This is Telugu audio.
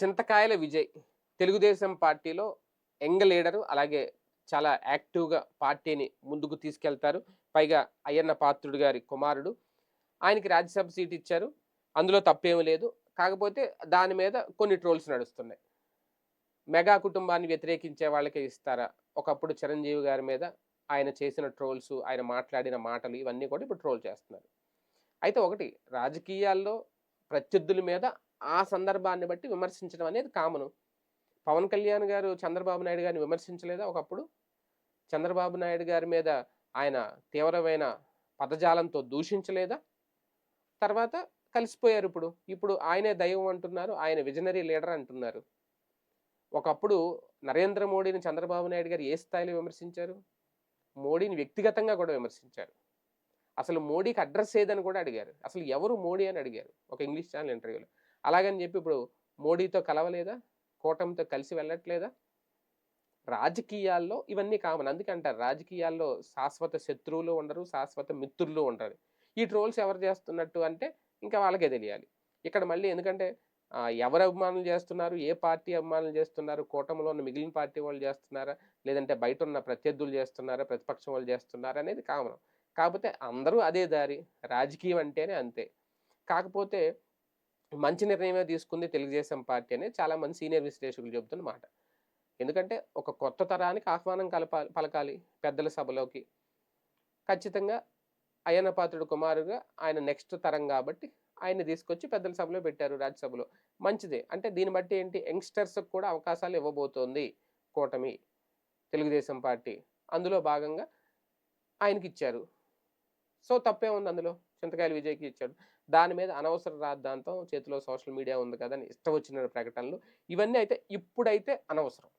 చింతకాయల విజయ్ తెలుగుదేశం పార్టీలో యంగ్ లీడరు. అలాగే చాలా యాక్టివ్‌గా పార్టీని ముందుకు తీసుకెళ్తారు. పైగా అయ్యన్న పాత్రుడు గారి కుమారుడు. ఆయనకి రాజ్యసభ సీట్ ఇచ్చారు. అందులో తప్పేమి లేదు. కాకపోతే దాని మీద కొన్ని ట్రోల్స్ నడుస్తున్నాయి. మెగా కుటుంబాన్ని వ్యతిరేకించే వాళ్ళకే ఇస్తారా? ఒకప్పుడు చిరంజీవి గారి మీద ఆయన చేసిన ట్రోల్స్, ఆయన మాట్లాడిన మాటలు ఇవన్నీ కూడా ఇప్పుడు ట్రోల్ చేస్తున్నారు. అయితే ఒకటి రాజకీయాల్లో ప్రత్యర్థుల మీద ఆ సందర్భాన్ని బట్టి విమర్శించడం అనేది కామను. పవన్ కళ్యాణ్ గారు చంద్రబాబు నాయుడు గారిని విమర్శించలేదా ఒకప్పుడు? చంద్రబాబు నాయుడు గారి మీద ఆయన తీవ్రమైన పదజాలంతో దూషించలేదా? తర్వాత కలిసిపోయారిప్పుడు. ఇప్పుడు ఆయనే దైవం అంటున్నారు. ఆయన విజనరీ లీడర్ అంటున్నారు. ఒకప్పుడు నరేంద్ర మోడీని చంద్రబాబు నాయుడు గారు ఏ స్థాయిలో విమర్శించారు? మోడీని వ్యక్తిగతంగా కూడా విమర్శించారు. అసలు మోడీకి అడ్రెస్ ఏదని కూడా అడిగారు. అసలు ఎవరు మోడీ అని అడిగారు ఒక ఇంగ్లీష్ ఛానల్ ఇంటర్వ్యూలో. అలాగని చెప్పి ఇప్పుడు మోడీతో కలవలేదా? కూటమితో కలిసి వెళ్ళట్లేదా? రాజకీయాల్లో ఇవన్నీ కామన్. అందుకే అంటారు రాజకీయాల్లో శాశ్వత శత్రువులు ఉండరు, శాశ్వత మిత్రులు ఉండరు. ఈ ట్రోల్స్ ఎవరు చేస్తున్నట్టు అంటే ఇంకా వాళ్ళకే తెలియాలి. ఇక్కడ మళ్ళీ ఎందుకంటే ఎవరు అభిమానులు చేస్తున్నారు, ఏ పార్టీ అభిమానులు చేస్తున్నారు, కూటమిలో ఉన్న మిగిలిన పార్టీ వాళ్ళు చేస్తున్నారా, లేదంటే బయట ఉన్న ప్రత్యర్థులు చేస్తున్నారా, ప్రతిపక్షం వాళ్ళు చేస్తున్నారా అనేది కామన్. కాకపోతే అందరూ అదే దారి. రాజకీయం అంటేనే అంతే. కాకపోతే మంచి నిర్ణయమే తీసుకుంది తెలుగుదేశం పార్టీ అనేది చాలామంది సీనియర్ విశ్లేషకులు చెబుతున్న మాట. ఎందుకంటే ఒక కొత్త తరానికి ఆహ్వానం పలకాలి పెద్దల సభలోకి. ఖచ్చితంగా అయ్యన్న పాత్రుడు కుమారుడుగా ఆయన నెక్స్ట్ తరం కాబట్టి ఆయన్ని తీసుకొచ్చి పెద్దల సభలో పెట్టారు రాజ్యసభలో. మంచిదే. అంటే దీన్ని బట్టి ఏంటి యంగ్‌స్టర్స్‌కి కూడా అవకాశాలు ఇవ్వబోతోంది కూటమి, తెలుగుదేశం పార్టీ. అందులో భాగంగా ఆయనకిచ్చారు. సో, తప్పేముంది అందులో? చింతకాయల విజయ్‌కి ఇచ్చాడు. దాని మీద అనవసర రాద్ధాంతం చేతిలో సోషల్ మీడియా ఉంది కదా అని ఇష్టం వచ్చిన ప్రకటనలు. ఇవన్నీ అయితే ఇప్పుడైతే అనవసరం.